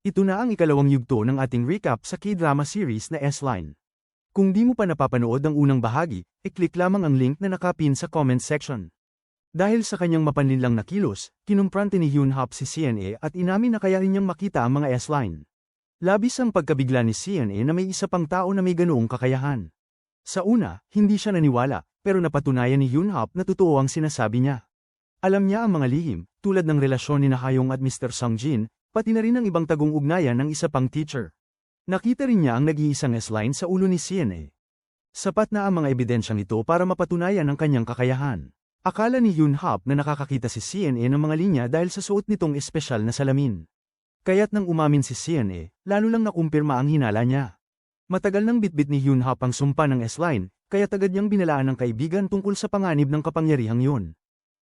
Ito na ang ikalawang yugto ng ating recap sa K-drama series na S-Line. Kung di mo pa napapanood ang unang bahagi, i-click lamang ang link na nakapin sa comment section. Dahil sa kanyang mapanlinlang na kilos, kinumprante ni Hyun-hap si CNA at inamin na kaya niyang makita ang mga S-Line. Labis ang pagkabigla ni CNA na may isa pang tao na may ganoong kakayahan. Sa una, hindi siya naniwala, pero napatunayan ni Hyun-hap na totoo ang sinasabi niya. Alam niya ang mga lihim, tulad ng relasyon ni Hayong at Mr. Sung-jin, pati na rin ang ibang tagong-ugnayan ng isa pang teacher. Nakita rin niya ang nag-iisang S-line sa ulo ni CNA. Sapat na ang mga ebidensyang ito para mapatunayan ang kanyang kakayahan. Akala ni Hyun-hap na nakakakita si CNA ng mga linya dahil sa suot nitong espesyal na salamin. Kaya't nang umamin si CNA, lalo lang nakumpirma ang hinala niya. Matagal nang bitbit ni Hyun-hap ang sumpa ng S-line, kaya agad niyang binalaan ng kaibigan tungkol sa panganib ng kapangyarihang yun.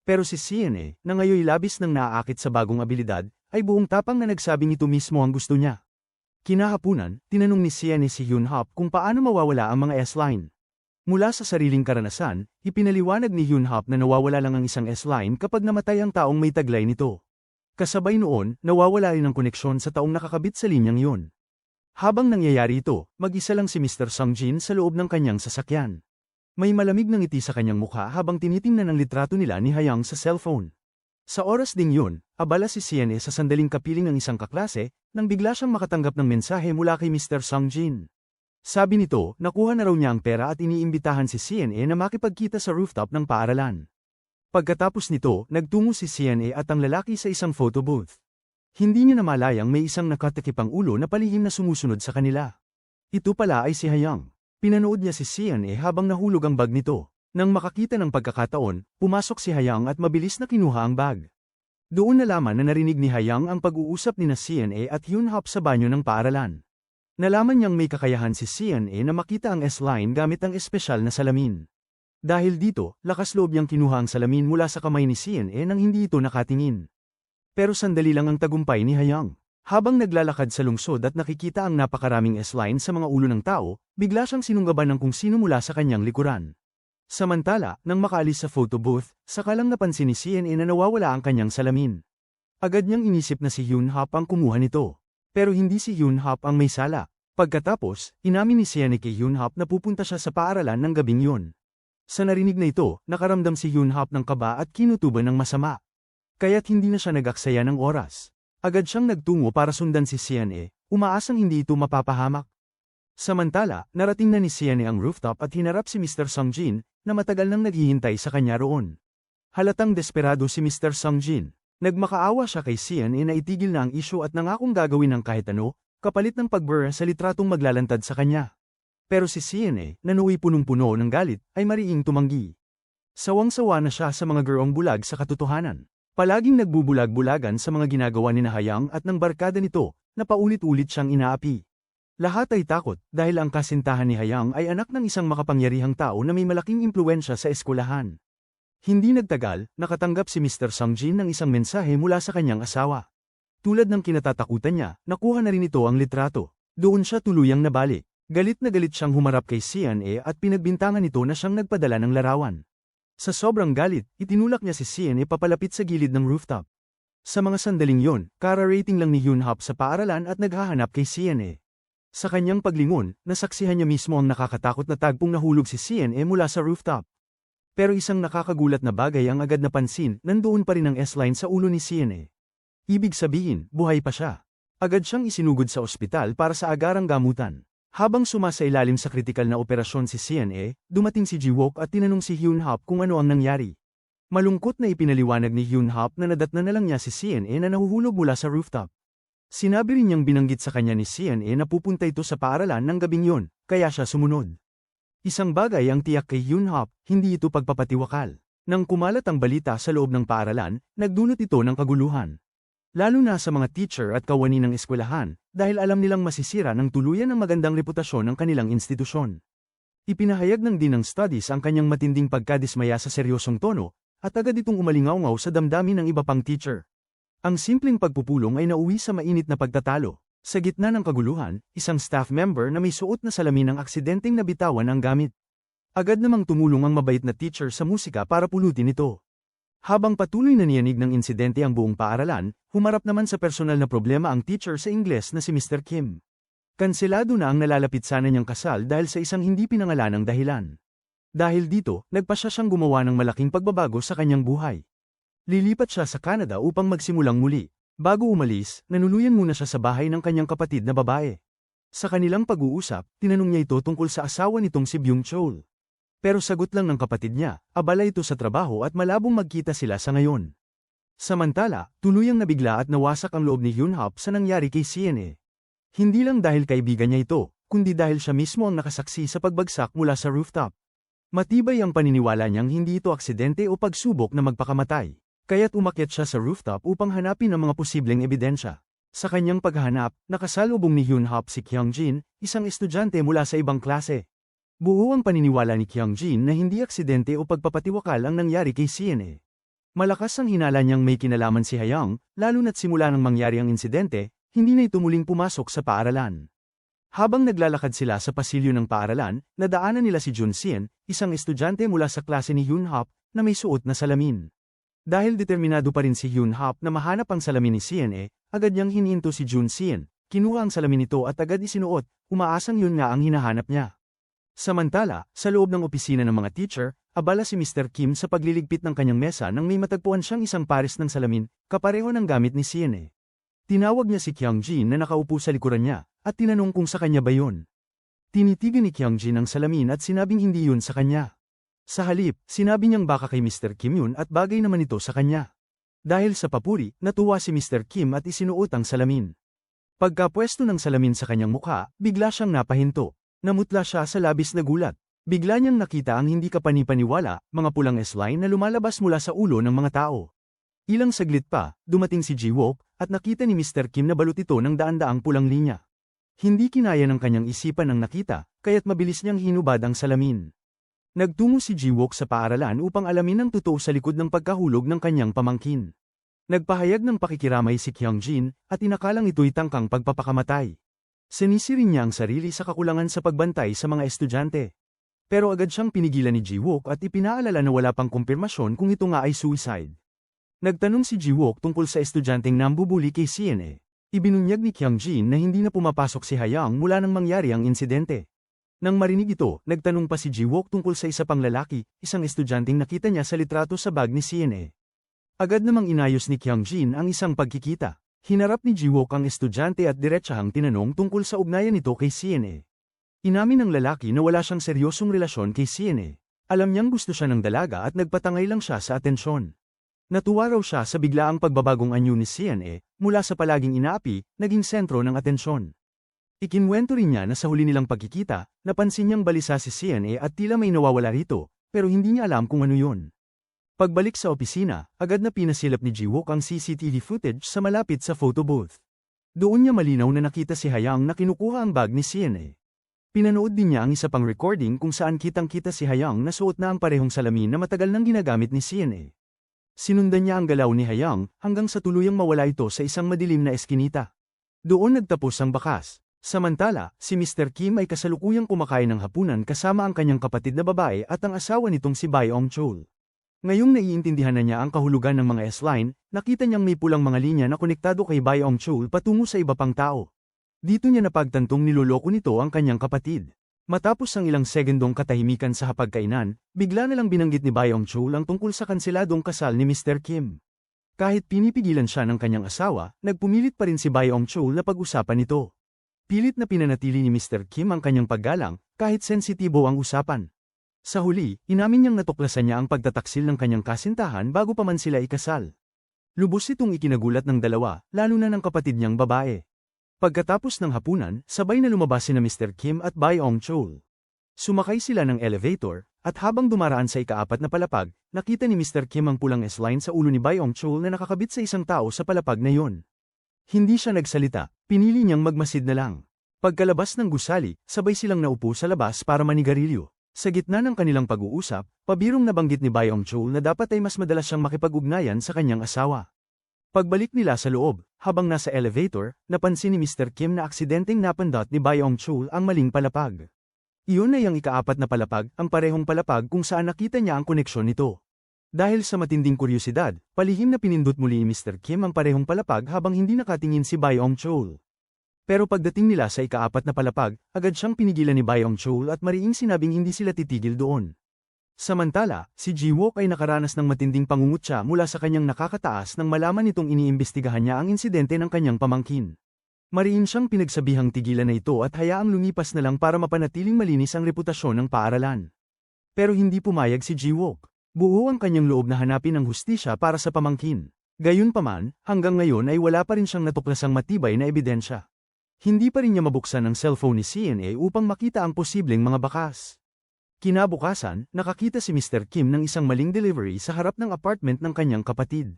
Pero si CNA, na ngayoy labis nang naaakit sa bagong abilidad, ay buong tapang na nagsabing ito mismo ang gusto niya. Kinahapunan, tinanong ni CNA si Hyun-hap kung paano mawawala ang mga S-line. Mula sa sariling karanasan, ipinaliwanag ni Hyun-hap na nawawala lang ang isang S-line kapag namatay ang taong may taglay nito. Kasabay noon, nawawala rin ang koneksyon sa taong nakakabit sa linyang yun. Habang nangyayari ito, mag-isa lang si Mr. Sung-jin sa loob ng kanyang sasakyan. May malamig na ngiti sa kanyang mukha habang tinitingnan ang litrato nila ni Hayang sa cellphone. Sa oras ding yun, abala si CNA sa sandaling kapiling ng isang kaklase, nang bigla siyang makatanggap ng mensahe mula kay Mr. Sung-jin. Sabi nito, nakuha na raw niya ang pera at iniimbitahan si CNA na makipagkita sa rooftop ng paaralan. Pagkatapos nito, nagtungo si CNA at ang lalaki sa isang photo booth. Hindi niya namalayang may isang nakatakipang ulo na palihim na sumusunod sa kanila. Ito pala ay si Hayang. Pinanood niya si CNA habang nahulog ang bag nito. Nang makakita ng pagkakataon, pumasok si Hayang at mabilis na kinuha ang bag. Doon nalaman na narinig ni Hayang ang pag-uusap ni na CNA at Hyun-hap sa banyo ng paaralan. Nalaman niyang may kakayahan si CNA na makita ang S-line gamit ang espesyal na salamin. Dahil dito, lakas loob niyang kinuha ang salamin mula sa kamay ni CNA nang hindi ito nakatingin. Pero sandali lang ang tagumpay ni Hayang. Habang naglalakad sa lungsod at nakikita ang napakaraming S-line sa mga ulo ng tao, bigla siyang sinunggaban ng kung sino mula sa kanyang likuran. Samantala, nang makaalis sa photo booth, sakalang napansin ni CNA na nawawala ang kanyang salamin. Agad niyang inisip na si Hyun-hap ang kumuha nito. Pero hindi si Hyun-hap ang may sala. Pagkatapos, inamin ni CNA kay Hyun-hap na pupunta siya sa paaralan ng gabing yun. Sa narinig na ito, nakaramdam si Hyun-hap ng kaba at kinutuban ng masama. Kaya't hindi na siya nag-aksaya ng oras. Agad siyang nagtungo para sundan si CNA, umaasang hindi ito mapapahamak. Samantala, narating na ni CNA ang rooftop at hinarap si Mr. Sung-jin, na matagal nang naghihintay sa kanya roon. Halatang desperado si Mr. Sung-jin. Nagmakaawa siya kay CNA na itigil na ang isyu at nangakong gagawin ng kahit ano, kapalit ng pagbura sa litratong maglalantad sa kanya. Pero si CNA, na nuwi punong-puno ng galit, ay mariing tumanggi. Sawang-sawa na siya sa mga gurong bulag sa katotohanan. Palaging nagbubulag-bulagan sa mga ginagawa ni Hayang at ng barkada nito, na paulit-ulit siyang inaapi. Lahat ay takot dahil ang kasintahan ni Hayang ay anak ng isang makapangyarihang tao na may malaking impluwensya sa eskwelahan. Hindi nagtagal, nakatanggap si Mr. Sung-jin ng isang mensahe mula sa kanyang asawa. Tulad ng kinatatakutan niya, nakuha na rin ito ang litrato. Doon siya tuluyang nabali. Galit na galit siyang humarap kay CNA at pinagbintangan nito na siyang nagpadala ng larawan. Sa sobrang galit, itinulak niya si CNA papalapit sa gilid ng rooftop. Sa mga sandaling yon, kara-rating lang ni Hyun-hap sa paaralan at naghahanap kay CNA. Sa kanyang paglingon, nasaksihan niya mismo ang nakakatakot na tagpong nahulog si CNA mula sa rooftop. Pero isang nakakagulat na bagay ang agad napansin, nandoon pa rin ang S-line sa ulo ni CNA. Ibig sabihin, buhay pa siya. Agad siyang isinugod sa ospital para sa agarang gamutan. Habang sumasailalim sa kritikal na operasyon si CNA, dumating si Ji-wook at tinanong si Hyun-hap kung ano ang nangyari. Malungkot na ipinaliwanag ni Hyun-hap na nadatna na lang niya si CNA na nahuhulog mula sa rooftop. Sinabi rin niyang binanggit sa kanya ni CNA na pupunta ito sa paaralan ng gabing yun, kaya siya sumunod. Isang bagay ang tiyak kay Hyun-hap, hindi ito pagpapatiwakal. Nang kumalat ang balita sa loob ng paaralan, nagdulot ito ng kaguluhan. Lalo na sa mga teacher at kawani ng eskwelahan, dahil alam nilang masisira ng tuluyan ang magandang reputasyon ng kanilang institusyon. Ipinahayag ng Dean ng Studies ang kanyang matinding pagkadismaya sa seryosong tono, at agad itong umalingaw-ngaw sa damdamin ng iba pang teacher. Ang simpleng pagpupulong ay nauwi sa mainit na pagtatalo. Sa gitna ng kaguluhan, isang staff member na may suot na salamin ang aksidenteng nabitawan ang gamit. Agad namang tumulong ang mabait na teacher sa musika para pulutin ito. Habang patuloy na niyanig ng insidente ang buong paaralan, humarap naman sa personal na problema ang teacher sa Ingles na si Mr. Kim. Kanselado na ang nalalapit sana niyang kasal dahil sa isang hindi pinangalanang dahilan. Dahil dito, nagpasya siyang gumawa ng malaking pagbabago sa kanyang buhay. Lilipat siya sa Canada upang magsimulang muli. Bago umalis, nanuluyan muna siya sa bahay ng kanyang kapatid na babae. Sa kanilang pag-uusap, tinanong niya ito tungkol sa asawa nitong si Byung-chul. Pero sagot lang ng kapatid niya, abala ito sa trabaho at malabong magkita sila sa ngayon. Samantala, tuluyang nabigla at nawasak ang loob ni Hyun-hap sa nangyari kay CNA. Hindi lang dahil kaibigan niya ito, kundi dahil siya mismo ang nakasaksi sa pagbagsak mula sa rooftop. Matibay ang paniniwala niyang hindi ito aksidente o pagsubok na magpakamatay. Kaya't umakyat siya sa rooftop upang hanapin ang mga posibleng ebidensya. Sa kanyang paghahanap, nakasalubong ni Hyun-hap si Kyung-jin, isang estudyante mula sa ibang klase. Buo ang paniniwala ni Kyung-jin na hindi aksidente o pagpapatiwakal ang nangyari kay CNA. Malakas ang hinala niyang may kinalaman si Hayang, lalo na't simula nang mangyari ang insidente, hindi na ito muling pumasok sa paaralan. Habang naglalakad sila sa pasilyo ng paaralan, nadaanan nila si Jun-sien, isang estudyante mula sa klase ni Hyun-hap, na may suot na salamin. Dahil determinado pa rin si Hyun-hap na mahanap ang salamin ni CNA, agad niyang hinihinto si Jun-sien, kinuha ang salamin nito at agad isinuot, umaasang yun nga ang hinahanap niya. Samantala, sa loob ng opisina ng mga teacher, abala si Mr. Kim sa pagliligpit ng kanyang mesa nang may matagpuan siyang isang pares ng salamin, kapareho ng gamit ni CNA. Tinawag niya si Kyung-jin na nakaupo sa likuran niya, at tinanong kung sa kanya ba yun. Tinitigan ni Kyung-jin ang salamin at sinabing hindi yun sa kanya. Sa halip, sinabi niyang baka kay Mr. Kim yun at bagay naman ito sa kanya. Dahil sa papuri, natuwa si Mr. Kim at isinuot ang salamin. Pagkapwesto ng salamin sa kanyang mukha, bigla siyang napahinto. Namutla siya sa labis na gulat. Bigla niyang nakita ang hindi kapanipaniwala, mga pulang S-line na lumalabas mula sa ulo ng mga tao. Ilang saglit pa, dumating si Ji-wook, at nakita ni Mr. Kim na balot ito ng daan-daang pulang linya. Hindi kinaya ng kanyang isipan ang nakita, kaya't mabilis niyang hinubad ang salamin. Nagtungo si Ji-wook sa paaralan upang alamin ang totoo sa likod ng pagkahulog ng kanyang pamangkin. Nagpahayag ng pakikiramay si Kyung-jin, at inakalang ito'y tangkang pagpapakamatay. Sinisirin niya ang sarili sa kakulangan sa pagbantay sa mga estudyante. Pero agad siyang pinigilan ni Ji-wook at ipinaalala na wala pang kumpirmasyon kung ito nga ay suicide. Nagtanong si Ji-wook tungkol sa estudyanteng nambubuli kay CNA. Ibinunyag ni Kyung-jin na hindi na pumapasok si Hayang mula nang mangyari ang insidente. Nang marinig ito, nagtanong pa si Ji-wook tungkol sa isa pang lalaki, isang estudyanteng nakita niya sa litrato sa bag ni CNA. Agad namang inayos ni Kyung-jin ang isang pagkikita. Hinarap ni Ji-wook ang estudyante at diretsahang tinanong tungkol sa ugnayan nito kay CNA. Inamin ng lalaki na wala siyang seryosong relasyon kay CNA. Alam niyang gusto siya ng dalaga at nagpatangay lang siya sa atensyon. Natuwa raw siya sa biglaang pagbabagong anyo ni CNA, mula sa palaging inaapi, naging sentro ng atensyon. Ikinwento rin niya na sa huli nilang pagkikita, napansin niyang balisa si CNA at tila may nawawala rito, pero hindi niya alam kung ano yun. Pagbalik sa opisina, agad na pinasilap ni Ji-wook ang CCTV footage sa malapit sa photo booth. Doon niya malinaw na nakita si Hayang na kinukuha ang bag ni CNA. Pinanood din niya ang isa pang recording kung saan kitang-kita si Hayang na suot na ang parehong salamin na matagal nang ginagamit ni CNA. Sinundan niya ang galaw ni Hayang hanggang sa tuluyang mawala ito sa isang madilim na eskinita. Doon nagtapos ang bakas. Samantala, si Mr. Kim ay kasalukuyang kumakain ng hapunan kasama ang kanyang kapatid na babae at ang asawa nitong si Byung-chul. Ngayong naiintindihan na niya ang kahulugan ng mga S-line, nakita niyang may pulang mga linya na konektado kay Byung-chul patungo sa iba pang tao. Dito niya napagtantong niloloko nito ang kanyang kapatid. Matapos ang ilang segundong katahimikan sa hapagkainan, bigla na lang binanggit ni Byung-chul ang tungkol sa kanseladong kasal ni Mr. Kim. Kahit pinipigilan siya ng kanyang asawa, nagpumilit pa rin si Byung-chul na pag-usapan ito. Pilit na pinanatili ni Mr. Kim ang kanyang paggalang, kahit sensitibo ang usapan. Sa huli, inamin niyang natuklasan niya ang pagtataksil ng kanyang kasintahan bago pa man sila ikasal. Lubos itong ikinagulat ng dalawa, lalo na ng kapatid niyang babae. Pagkatapos ng hapunan, sabay na lumabas sina Mr. Kim at Byung-chul. Sumakay sila ng elevator, at habang dumaraan sa ikaapat na palapag, nakita ni Mr. Kim ang pulang S-line sa ulo ni Byung-chul na nakakabit sa isang tao sa palapag na yon. Hindi siya nagsalita, pinili niyang magmasid na lang. Pagkalabas ng gusali, sabay silang naupo sa labas para manigarilyo. Sa gitna ng kanilang pag-uusap, pabirong nabanggit ni Byung-chul na dapat ay mas madalas siyang makipag-ugnayan sa kanyang asawa. Pagbalik nila sa loob, habang nasa elevator, napansin ni Mr. Kim na aksidenteng napandot ni Byung-chul ang maling palapag. Iyon ay ang ikaapat na palapag, ang parehong palapag kung saan nakita niya ang koneksyon nito. Dahil sa matinding kuryosidad, palihim na pinindot muli ni Mr. Kim ang parehong palapag habang hindi nakatingin si Byong Chol. Pero pagdating nila sa ika-4 na palapag, agad siyang pinigilan ni Byong Chol at mariing sinabing hindi sila titigil doon. Samantala, si Ji-wook ay nakaranas ng matinding pangungutya mula sa kanyang nakakataas nang malaman nitong iniimbestigahan niya ang insidente ng kanyang pamangkin. Mariin siyang pinagsabihang tigilan na ito at hayaang lumipas na lang para mapanatiling malinis ang reputasyon ng paaralan. Pero hindi pumayag si Ji-wook. Buo ang kanyang loob na hanapin ang hustisya para sa pamangkin. Gayunpaman, hanggang ngayon ay wala pa rin siyang natuklasang matibay na ebidensya. Hindi pa rin niya mabuksan ang cellphone ni CNA upang makita ang posibleng mga bakas. Kinabukasan, nakakita si Mr. Kim ng isang maling delivery sa harap ng apartment ng kanyang kapatid.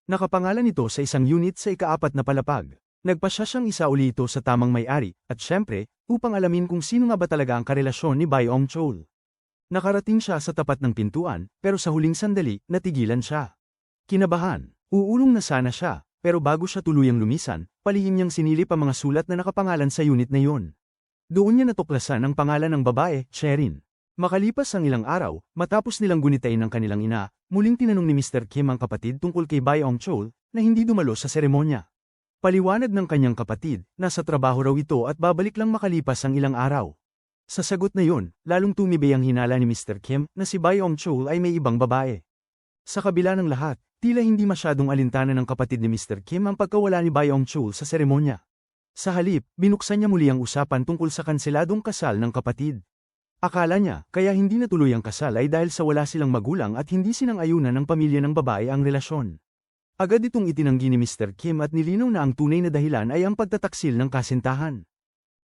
Nakapangalan ito sa isang unit sa ika-4 na palapag. Nagpasya siyang isauli ito sa tamang may-ari, at syempre, upang alamin kung sino nga ba talaga ang karelasyon ni Byong Chol. Nakarating siya sa tapat ng pintuan, pero sa huling sandali, natigilan siya. Kinabahan, uulong na sana siya, pero bago siya tuluyang lumisan, palihim niyang sinilip ang mga sulat na nakapangalan sa unit na yun. Doon niya natuklasan ang pangalan ng babae, Cherin. Makalipas ang ilang araw, matapos nilang gunitain ng kanilang ina, muling tinanong ni Mr. Kim ang kapatid tungkol kay Byong Chol na hindi dumalo sa seremonya. Paliwanag ng kanyang kapatid, nasa trabaho raw ito at babalik lang makalipas ang ilang araw. Sa sagot na yun, lalong tumibay ang hinala ni Mr. Kim na si Byong Chol ay may ibang babae. Sa kabila ng lahat, tila hindi masyadong alintana ng kapatid ni Mr. Kim ang pagkawala ni Byong Chol sa seremonya. Sa halip, binuksan niya muli ang usapan tungkol sa kanseladong kasal ng kapatid. Akala niya, kaya hindi natuloy ang kasal ay dahil sa wala silang magulang at hindi sinang-ayunan ng pamilya ng babae ang relasyon. Agad itong itinanggi ni Mr. Kim at nilinaw na ang tunay na dahilan ay ang pagtataksil ng kasintahan.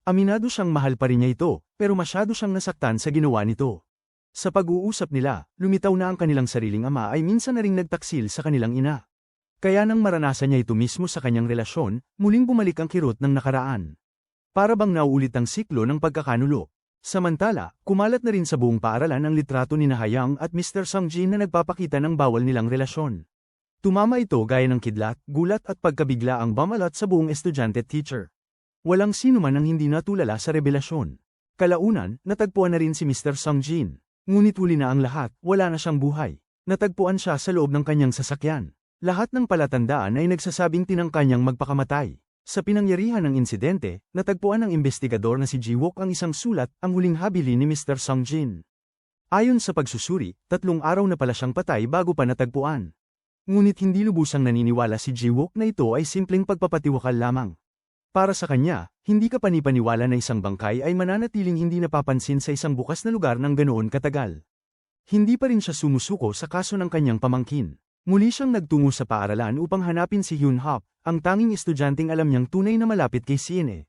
Aminado siyang mahal pa rin niya ito, pero masyado siyang nasaktan sa ginawa nito. Sa pag-uusap nila, lumitaw na ang kanilang sariling ama ay minsan na ring nagtaksil sa kanilang ina. Kaya nang maranasan niya ito mismo sa kanyang relasyon, muling bumalik ang kirot ng nakaraan. Para bang nauulit ang siklo ng pagkakanulo. Samantala, kumalat na rin sa buong paaralan ang litrato ni Hayang at Mr. Sung-jin na nagpapakita ng bawal nilang relasyon. Tumama ito gaya ng kidlat, gulat at pagkabigla ang bamalat sa buong estudyante-teacher. Walang sino man ang hindi natulala sa revelasyon. Kalaunan, natagpuan na rin si Mr. Sung-jin. Ngunit huli na ang lahat, wala na siyang buhay. Natagpuan siya sa loob ng kanyang sasakyan. Lahat ng palatandaan ay nagsasabing tinangka niyang magpakamatay. Sa pinangyarihan ng insidente, natagpuan ng investigador na si Ji-wook ang isang sulat, ang huling habili ni Mr. Sung-jin. Ayon sa pagsusuri, 3 araw na pala siyang patay bago pa natagpuan. Ngunit hindi lubusang naniniwala si Ji-wook na ito ay simpleng pagpapatiwakal lamang. Para sa kanya, hindi ka panipaniwala na isang bangkay ay mananatiling hindi napapansin sa isang bukas na lugar ng ganoon katagal. Hindi pa rin siya sumusuko sa kaso ng kanyang pamangkin. Muli siyang nagtungo sa paaralan upang hanapin si Hyun Hop, ang tanging estudyanteng alam niyang tunay na malapit kay CNA.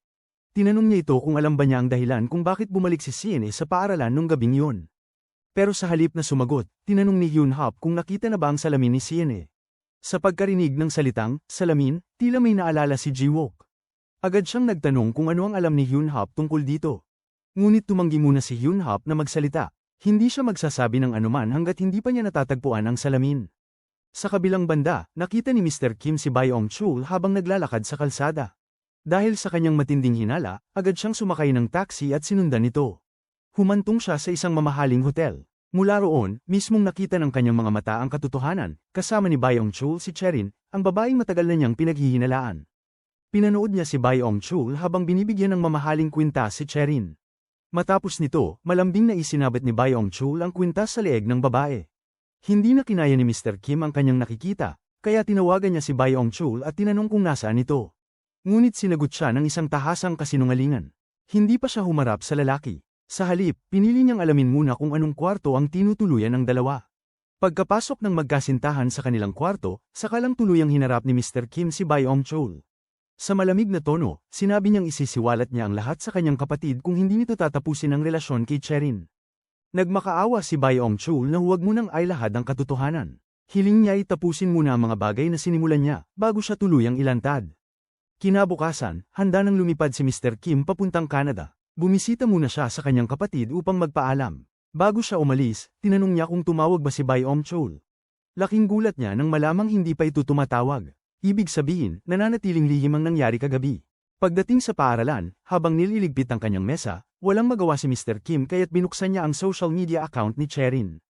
Tinanong niya ito kung alam ba niya ang dahilan kung bakit bumalik si CNA sa paaralan nung gabing yun. Pero sa halip na sumagot, tinanong ni Hyun Hop kung nakita na ba ang salamin ni CNA. Sa pagkarinig ng salitang, salamin, tila may naalala si Ji-wook. Agad siyang nagtanong kung ano ang alam ni Hyun Hop tungkol dito. Ngunit tumanggi muna si Hyun Hop na magsalita. Hindi siya magsasabi ng anuman hanggat hindi pa niya natatagpuan ang salamin. Sa kabilang banda, nakita ni Mr. Kim si Byong Chol habang naglalakad sa kalsada. Dahil sa kanyang matinding hinala, agad siyang sumakay ng taxi at sinundan nito. Humantong siya sa isang mamahaling hotel. Mula roon, mismong nakita ng kanyang mga mata ang katotohanan, kasama ni Byong Chol si Cherin, ang babaeng matagal na niyang pinaghihinalaan. Pinanood niya si Byong Chol habang binibigyan ng mamahaling kwintas si Cherin. Matapos nito, malambing na isinabat ni Byong Chol ang kwintas sa leeg ng babae. Hindi na kinaya ni Mr. Kim ang kanyang nakikita, kaya tinawagan niya si Byong Chol at tinanong kung nasaan ito. Ngunit sinagot siya ng isang tahasang kasinungalingan. Hindi pa siya humarap sa lalaki. Sa halip, pinili niyang alamin muna kung anong kwarto ang tinutuluyan ng dalawa. Pagkapasok ng magkasintahan sa kanilang kwarto, saka lang tuluyang hinarap ni Mr. Kim si Byong Chol. Sa malamig na tono, sinabi niyang isisiwalat niya ang lahat sa kanyang kapatid kung hindi nito tatapusin ang relasyon kay Cherin. Nagmakaawa si Byong Chol na huwag munang ailahad ang katotohanan. Hiling niya ay tapusin muna ang mga bagay na sinimulan niya, bago siya tuluyang ilantad. Kinabukasan, handa nang lumipad si Mr. Kim papuntang Canada. Bumisita muna siya sa kanyang kapatid upang magpaalam. Bago siya umalis, tinanong niya kung tumawag ba si Byong Chol. Laking gulat niya nang malamang hindi pa ito tumatawag. Ibig sabihin, nananatiling lihim ang nangyari kagabi. Pagdating sa paaralan, habang nililigpit ang kanyang mesa, walang magawa si Mr. Kim kaya't binuksan niya ang social media account ni Cherin.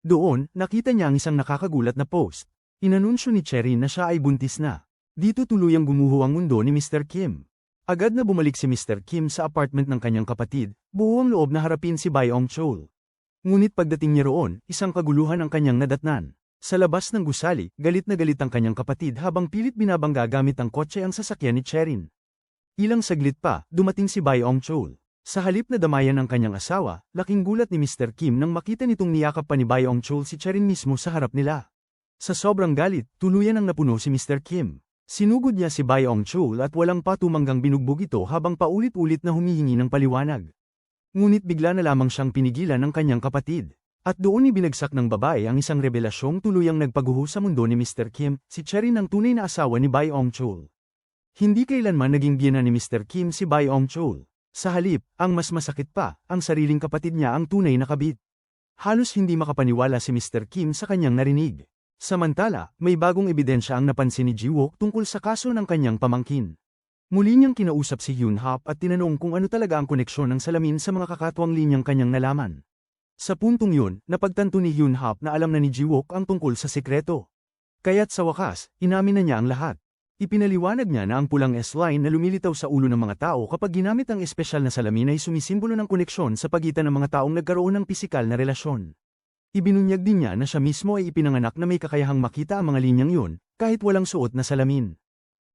Doon, nakita niya ang isang nakakagulat na post. Inanunsyo ni Cherin na siya ay buntis na. Dito tuluyang gumuho ang mundo ni Mr. Kim. Agad na bumalik si Mr. Kim sa apartment ng kanyang kapatid, buo ang loob na harapin si Byung Chul. Ngunit pagdating niya roon, isang kaguluhan ang kanyang nadatnan. Sa labas ng gusali, galit na galit ang kanyang kapatid habang pilit binabangga gamit ang kotse ang sasakyan ni Cherin. Ilang saglit pa, dumating si Byung Chul. Sa halip na damayan ng kanyang asawa, laking gulat ni Mr. Kim nang makita nitong niyakap pa ni Byung Chul si Cherin mismo sa harap nila. Sa sobrang galit, tuluyan ang napuno si Mr. Kim. Sinugod niya si Byung Chul at walang patumanggang binugbog ito habang paulit-ulit na humihingi ng paliwanag. Ngunit bigla na lamang siyang pinigilan ng kanyang kapatid. At doon ibinagsak ng babae ang isang revelasyong tuluyang nagpaguho sa mundo ni Mr. Kim, si Cherin ang tunay na asawa ni Byung Chul. Hindi kailanman naging biyena ni Mr. Kim si Byung Chul. Sa halip, ang mas masakit pa, ang sariling kapatid niya ang tunay na kabit. Halos hindi makapaniwala si Mr. Kim sa kanyang narinig. Samantala, may bagong ebidensya ang napansin ni Ji-wook tungkol sa kaso ng kanyang pamangkin. Muli niyang kinausap si Hyun Hap at tinanong kung ano talaga ang koneksyon ng salamin sa mga kakatwang linyang kanyang nalaman. Sa puntong yun, napagtanto ni Hyun Hap na alam na ni Ji-wook ang tungkol sa sikreto. Kaya't sa wakas, inamin na niya ang lahat. Ipinaliwanag niya na ang pulang S-line na lumilitaw sa ulo ng mga tao kapag ginamit ang espesyal na salamin ay sumisimbolo ng koneksyon sa pagitan ng mga taong nagkaroon ng pisikal na relasyon. Ibinunyag din niya na siya mismo ay ipinanganak na may kakayahang makita ang mga linyang yun, kahit walang suot na salamin.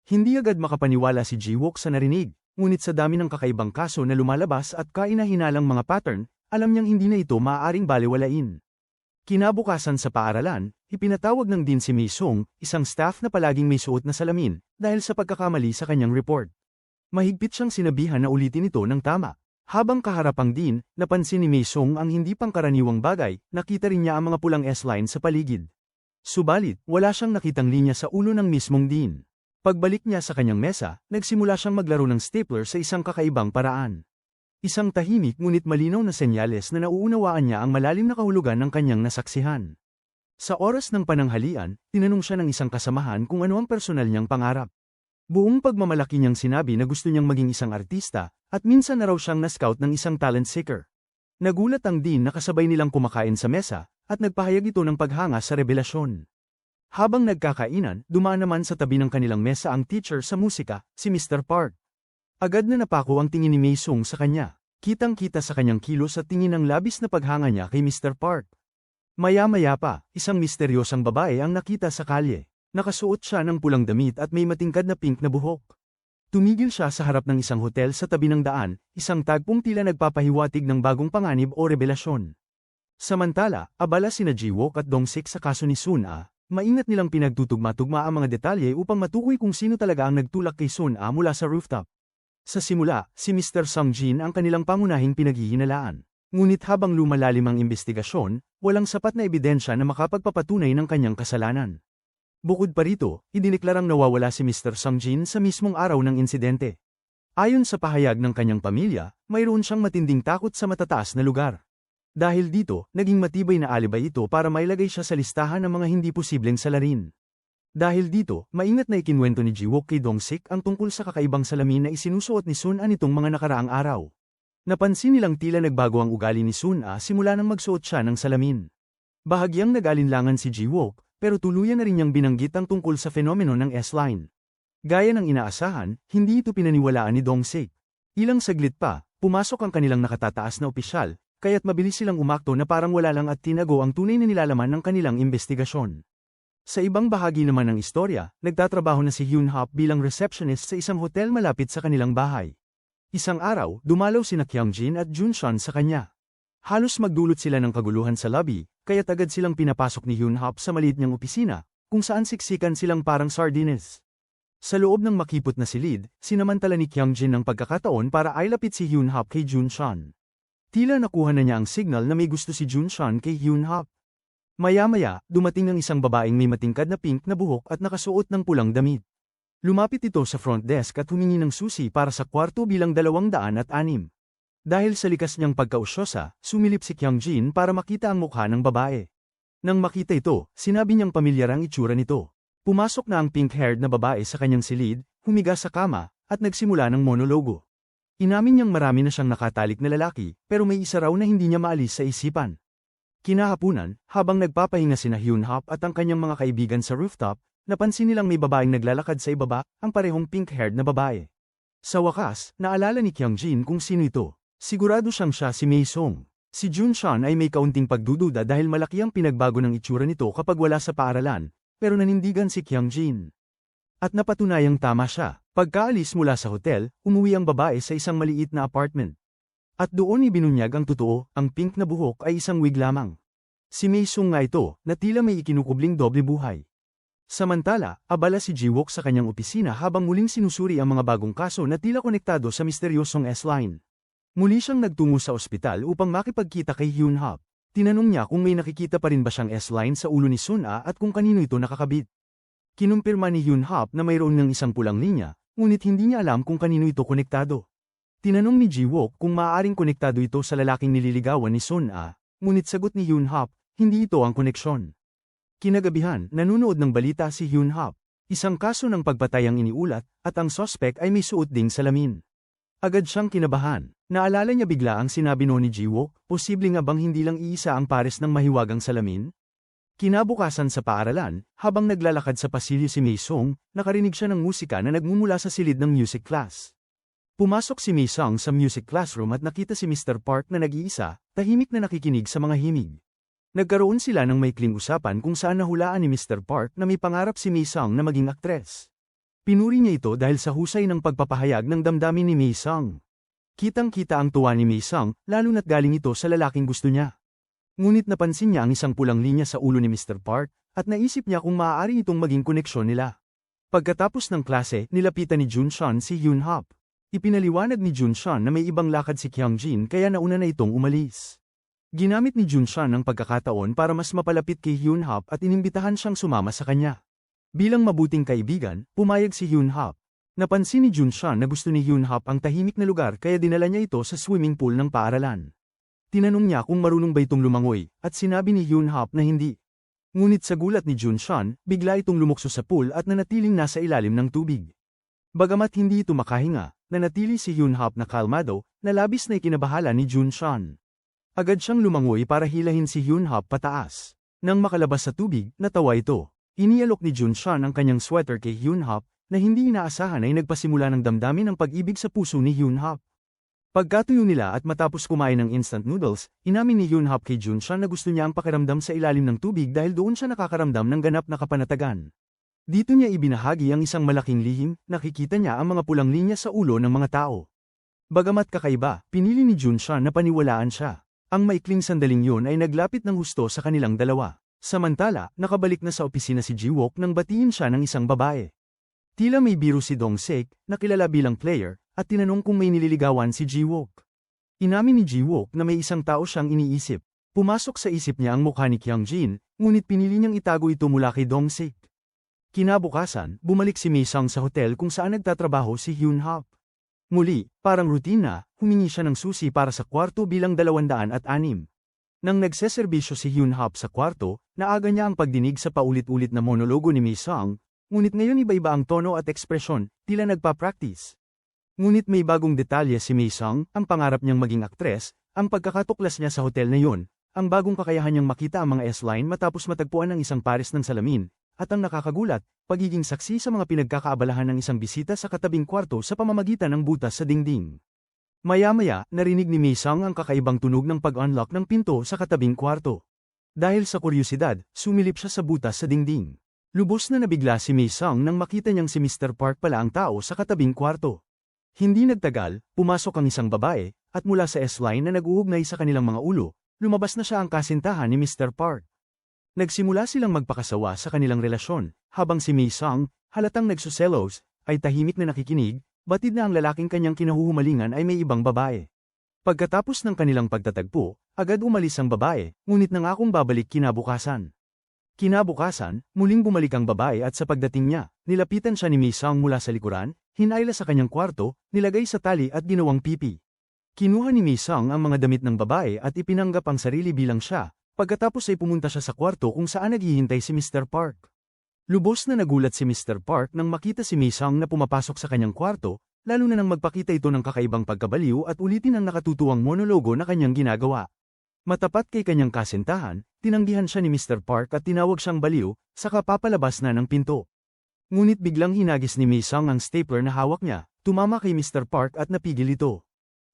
Hindi agad makapaniwala si Ji-wook sa narinig, ngunit sa dami ng kakaibang kaso na lumalabas at kaina-hinalang mga pattern, alam niyang hindi na ito maaaring balewalain. Kinabukasan sa paaralan, ipinatawag ng Dean si Mei Sung, isang staff na palaging may suot na salamin, dahil sa pagkakamali sa kanyang report. Mahigpit siyang sinabihan na ulitin ito ng tama. Habang kaharap ang Dean, napansin ni Mei Sung ang hindi pangkaraniwang bagay, nakita rin niya ang mga pulang S-line sa paligid. Subalit, wala siyang nakitang linya sa ulo ng mismong Dean. Pagbalik niya sa kanyang mesa, nagsimula siyang maglaro ng stapler sa isang kakaibang paraan. Isang tahimik ngunit malinaw na senyales na nauunawaan niya ang malalim na kahulugan ng kanyang nasaksihan. Sa oras ng pananghalian, tinanong siya ng isang kasamahan kung ano ang personal niyang pangarap. Buong pagmamalaki niyang sinabi na gusto niyang maging isang artista, at minsan na raw siyang na-scout ng isang talent seeker. Nagulat ang Dean na kasabay nilang kumakain sa mesa, at nagpahayag ito ng paghanga sa revelasyon. Habang nagkakainan, dumaan naman sa tabi ng kanilang mesa ang teacher sa musika, si Mr. Park. Agad na napako ang tingin ni Mei Sung sa kanya. Kitang-kita sa kanyang kilos at tingin ng labis na paghanga niya kay Mr. Park. Maya-maya pa, isang misteryosang babae ang nakita sa kalye. Nakasuot siya ng pulang damit at may matingkad na pink na buhok. Tumigil siya sa harap ng isang hotel sa tabi ng daan, isang tagpong tila nagpapahiwatig ng bagong panganib o revelasyon. Samantala, abala sina Ji-wook at Dong-sik sa kaso ni Sun-a, maingat nilang pinagtutugma-tugma ang mga detalye upang matukoy kung sino talaga ang nagtulak kay Sun-a mula sa rooftop. Sa simula, si Mr. Sung-jin ang kanilang pangunahing pinaghihinalaan. Ngunit habang lumalalim ang investigasyon, walang sapat na ebidensya na makapagpapatunay ng kanyang kasalanan. Bukod pa rito, idineklarang nawawala si Mr. Sung-jin sa mismong araw ng insidente. Ayon sa pahayag ng kanyang pamilya, mayroon siyang matinding takot sa matataas na lugar. Dahil dito, naging matibay na alibay ito para mailagay siya sa listahan ng mga hindi posibleng salarin. Dahil dito, maingat na ikinwento ni Ji-wook kay Dong-sik ang tungkol sa kakaibang salamin na isinusuot ni Sun-a nitong mga nakaraang araw. Napansin nilang tila nagbago ang ugali ni Sun-a simula nang magsuot siya ng salamin. Bahagyang nag-alinlangan si Ji-wook, pero tuluyan na rin niyang binanggit ang tungkol sa fenomeno ng S-line. Gaya ng inaasahan, hindi ito pinaniwalaan ni Dong-sik. Ilang saglit pa, pumasok ang kanilang nakatataas na opisyal, kaya't mabilis silang umakto na parang wala lang at tinago ang tunay na nilalaman ng kanilang investigasyon. Sa ibang bahagi naman ng istorya, nagtatrabaho na si Hyun Hap bilang receptionist sa isang hotel malapit sa kanilang bahay. Isang araw, dumalaw sina Kyung-jin at Jun-shun sa kanya. Halos magdulot sila ng kaguluhan sa lobby, kaya't agad silang pinapasok ni Hyun Hap sa maliit niyang opisina, kung saan siksikan silang parang sardines. Sa loob ng makipot na silid, sinamantala ni Kyung-jin ng pagkakataon para ailapit si Hyun Hap kay Jun-shun. Tila nakuha na niya ang signal na may gusto si Jun-shun kay Hyun Hap. Maya-maya, dumating ang isang babaeng may matingkad na pink na buhok at nakasuot ng pulang damit. Lumapit ito sa front desk at humingi ng susi para sa kwarto bilang 206. Dahil sa likas niyang pagkausyosa, sumilip si Kyung-jin para makita ang mukha ng babae. Nang makita ito, sinabi niyang pamilyar ang itsura nito. Pumasok na ang pink-haired na babae sa kanyang silid, humiga sa kama, at nagsimula ng monologo. Inamin niyang marami na siyang nakatalik na lalaki, pero may isa raw na hindi niya maalis sa isipan. Kinahapunan, habang nagpapahinga sina Hyunhap at ang kanyang mga kaibigan sa rooftop, napansin nilang may babaeng naglalakad sa ibaba, ang parehong pink-haired na babae. Sa wakas, naalala ni Kyungjin kung sino ito. Sigurado siya si Mei Song. Si Junshan ay may kaunting pagdududa dahil malaki ang pinagbago ng itsura nito kapag wala sa paaralan, pero nanindigan si Kyungjin. At napatunayang tama siya. Pagkaalis mula sa hotel, umuwi ang babae sa isang maliit na apartment. At doon ibinunyag ang totoo, ang pink na buhok ay isang wig lamang. Si Mei Sung nga ito, na tila may ikinukubling doble buhay. Samantala, abala si Jiwook sa kanyang opisina habang muling sinusuri ang mga bagong kaso na tila konektado sa misteryosong S-line. Muli siyang nagtungo sa ospital upang makipagkita kay Hyunhap. Tinanong niya kung may nakikita pa rin ba siyang S-line sa ulo ni Sun-a at kung kanino ito nakakabit. Kinumpirma ni Hyunhap na mayroon ng isang pulang linya, ngunit hindi niya alam kung kanino ito konektado. Tinanong ni Jiwook kung maaaring konektado ito sa lalaking nililigawan ni Sun-a, ngunit sagot ni Hyunhap, hindi ito ang koneksyon. Kinagabihan, nanunood ng balita si Hyunhap. Isang kaso ng pagpatay ang iniulat, at ang sospek ay may suot ding salamin. Agad siyang kinabahan. Naalala niya bigla ang sinabi ni Jiwook, posible nga bang hindi lang iisa ang pares ng mahiwagang salamin? Kinabukasan sa paaralan, habang naglalakad sa pasilyo si Mei Song, nakarinig siya ng musika na nagmumula sa silid ng music class. Pumasok si Mei Song sa music classroom at nakita si Mr. Park na nag-iisa, tahimik na nakikinig sa mga himig. Nagkaroon sila ng maikling usapan kung saan nahulaan ni Mr. Park na may pangarap si Mei Song na maging aktres. Pinuri niya ito dahil sa husay ng pagpapahayag ng damdamin ni Mei Song. Kitang-kita ang tuwa ni Mei Song, lalo na't galing ito sa lalaking gusto niya. Ngunit napansin niya ang isang pulang linya sa ulo ni Mr. Park, at naisip niya kung maaari itong maging koneksyon nila. Pagkatapos ng klase, nilapitan ni Junshan si Hyunhap. Ipinaliwanag ni Junshan na may ibang lakad si Kyungjin kaya nauna na itong umalis. Ginamit ni Junshan ang pagkakataon para mas mapalapit kay Hyunhap at inimbitahan siyang sumama sa kanya. Bilang mabuting kaibigan, pumayag si Hyunhap. Napansin ni Junshan na gusto ni Hyunhap ang tahimik na lugar kaya dinala niya ito sa swimming pool ng paaralan. Tinanong niya kung marunong ba itong lumangoy, at sinabi ni Hyunhap na hindi. Ngunit sa gulat ni Junshan, bigla itong lumukso sa pool at nanatiling nasa ilalim ng tubig. Bagamat hindi ito makahinga, nanatili si Hyunhap na kalmado, na labis na ikinabahala ni Junshan. Agad siyang lumangoy para hilahin si Hyunhap pataas. Nang makalabas sa tubig, natawa ito. Inialok ni Junshan ang kanyang sweater kay Hyunhap, na hindi inaasahan ay nagpasimula ng damdamin ng pag-ibig sa puso ni Hyunhap. Pagkatuyo nila at matapos kumain ng instant noodles, inamin ni Hyunhap kay Junshan na gusto niya ang pakiramdam sa ilalim ng tubig dahil doon siya nakakaramdam ng ganap na kapanatagan. Dito niya ibinahagi ang isang malaking lihim, nakikita niya ang mga pulang linya sa ulo ng mga tao. Bagamat kakaiba, pinili ni Junshan na paniwalaan siya. Ang maikling sandaling yun ay naglapit ng husto sa kanilang dalawa. Samantala, nakabalik na sa opisina si Jiwook nang batiin siya ng isang babae. Tila may biro si Dong-sik, na kilala bilang player, at tinanong kung may nililigawan si Jiwook. Inamin ni Jiwook na may isang tao siyang iniisip. Pumasok sa isip niya ang mukha ni Kyungjin, ngunit pinili niyang itago ito mula kay Dong-sik. Kinabukasan, bumalik si Mei Song sa hotel kung saan nagtatrabaho si Hyunhap. Muli, parang routine na, humingi siya ng susi para sa kwarto bilang 206. Nang nagseserbisyo si Hyunhap sa kwarto, naaga niya ang pagdinig sa paulit-ulit na monologo ni Mei Song, ngunit ngayon iba-iba ang tono at ekspresyon, tila nagpa-practice. Ngunit may bagong detalye si Mei Song, ang pangarap niyang maging aktres, ang pagkakatuklas niya sa hotel na yun, ang bagong kakayahan niyang makita ang mga S-line matapos matagpuan ng isang pares ng salamin, at ang nakakagulat, pagiging saksi sa mga pinagkakaabalahan ng isang bisita sa katabing kwarto sa pamamagitan ng butas sa dingding. Maya-maya, narinig ni Mei Song ang kakaibang tunog ng pag-unlock ng pinto sa katabing kwarto. Dahil sa kuryosidad, sumilip siya sa butas sa dingding. Lubos na nabigla si Mei Song nang makita niyang si Mr. Park pala ang tao sa katabing kwarto. Hindi nagtagal, pumasok ang isang babae, at mula sa S-line na nag-uugnay sa kanilang mga ulo, lumabas na siya ang kasintahan ni Mr. Park. Nagsimula silang magpakasawa sa kanilang relasyon, habang si Mei Song, halatang nagsuselos, ay tahimik na nakikinig, batid na ang lalaking kanyang kinahuhumalingan ay may ibang babae. Pagkatapos ng kanilang pagtatagpo, agad umalis ang babae, ngunit nangakong babalik kinabukasan. Kinabukasan, muling bumalik ang babae at sa pagdating niya, nilapitan siya ni Mei Song mula sa likuran, hinayla sa kanyang kwarto, nilagay sa tali at ginawang pipi. Kinuha ni Mei Song ang mga damit ng babae at ipinanggap ang sarili bilang siya. Pagkatapos ay pumunta siya sa kwarto kung saan naghihintay si Mr. Park. Lubos na nagulat si Mr. Park nang makita si Mei Song na pumapasok sa kanyang kwarto, lalo na nang magpakita ito ng kakaibang pagkabaliw at ulitin ang nakatutuwang monologo na kanyang ginagawa. Matapat kay kanyang kasintahan, tinanggihan siya ni Mr. Park at tinawag siyang baliw, saka papalabas na ng pinto. Ngunit biglang hinagis ni Mi-sung ang stapler na hawak niya, tumama kay Mr. Park at napigil ito.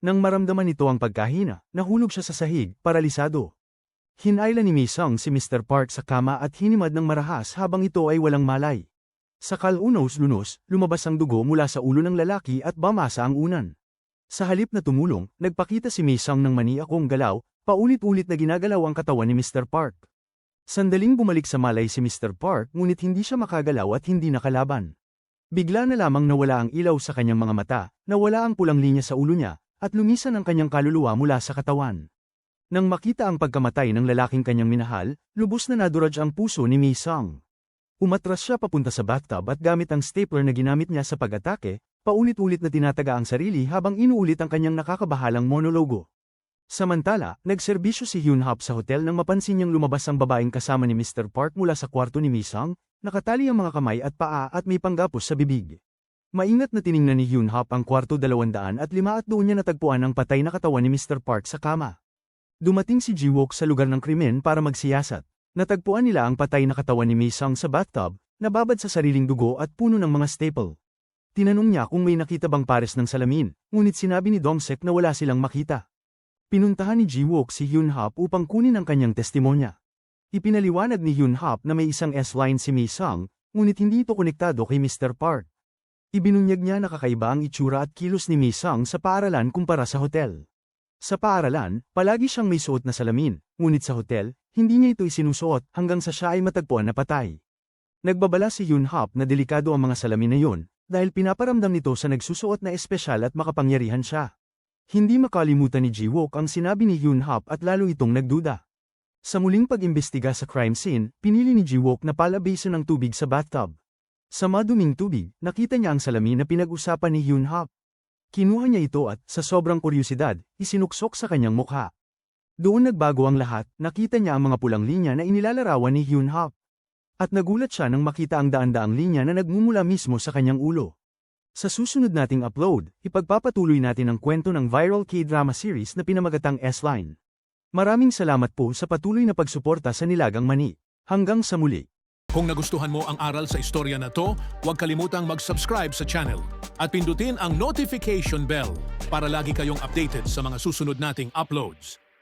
Nang maramdaman nito ang pagkahina, nahulog siya sa sahig, paralisado. Hinayla ni Mi-sung si Mr. Park sa kama at hinimad ng marahas habang ito ay walang malay. Sa kalunos-lunos, lumabas ang dugo mula sa ulo ng lalaki at bamasa ang unan. Sa halip na tumulong, nagpakita si Mi-sung ng maniakong galaw, paulit-ulit na ginagalaw ang katawan ni Mr. Park. Sandaling bumalik sa malay si Mr. Park ngunit hindi siya makagalaw at hindi nakalaban. Bigla na lamang nawala ang ilaw sa kanyang mga mata, nawala ang pulang linya sa ulo niya, at lumisan ang kanyang kaluluwa mula sa katawan. Nang makita ang pagkamatay ng lalaking kanyang minahal, lubos na naduraj ang puso ni Mi-sung. Umatras siya papunta sa bathtub at gamit ang stapler na ginamit niya sa pag-atake, paulit-ulit na tinataga ang sarili habang inuulit ang kanyang nakakabahalang monologo. Samantala, nagserbisyo si Hyun-hap sa hotel nang mapansin niyang lumabas ang babaeng kasama ni Mr. Park mula sa kwarto ni Mi-sung, nakatali ang mga kamay at paa at may panggapos sa bibig. Maingat na tiningnan ni Hyun-hap ang kwarto 205 at doon niya natagpuan ang patay na katawan ni Mr. Park sa kama. Dumating si Ji-wook sa lugar ng krimen para magsiyasat. Natagpuan nila ang patay na katawan ni Mi-sung sa bathtub, nababad sa sariling dugo at puno ng mga staple. Tinanong niya kung may nakita bang pares ng salamin, ngunit sinabi ni Dong-sek na wala silang makita. Pinuntahan ni Ji-wook si Hyun-hap upang kunin ang kanyang testimonya. Ipinaliwanag ni Hyun-hap na may isang S-line si Mi-sung, ngunit hindi ito konektado kay Mr. Park. Ibinunyag niya na kakaiba ang itsura at kilos ni Mi-sung sa paaralan kumpara sa hotel. Sa paaralan, palagi siyang may suot na salamin, ngunit sa hotel, hindi niya ito isinusuot hanggang sa siya ay matagpuan na patay. Nagbabala si Hyun-hap na delikado ang mga salamin na yun, dahil pinaparamdam nito sa nagsusuot na espesyal at makapangyarihan siya. Hindi makalimutan ni Ji-wook ang sinabi ni Hyun-hap at lalo itong nagduda. Sa muling pag-imbestiga sa crime scene, pinili ni Ji-wook na palabasin ng tubig sa bathtub. Sa maduming tubig, nakita niya ang salamin na pinag-usapan ni Hyun-hap. Kinuha niya ito at, sa sobrang kuryosidad, isinuksok sa kanyang mukha. Doon nagbago ang lahat, nakita niya ang mga pulang linya na inilalarawan ni Hyun-hap. At nagulat siya nang makita ang daan-daang linya na nagmumula mismo sa kanyang ulo. Sa susunod nating upload, ipagpapatuloy natin ang kwento ng viral K-drama series na pinamagatang S-Line. Maraming salamat po sa patuloy na pagsuporta sa Nilagang Mani. Hanggang sa muli. Kung nagustuhan mo ang aral sa istorya na to, huwag kalimutang mag-subscribe sa channel at pindutin ang notification bell para lagi kayong updated sa mga susunod nating uploads.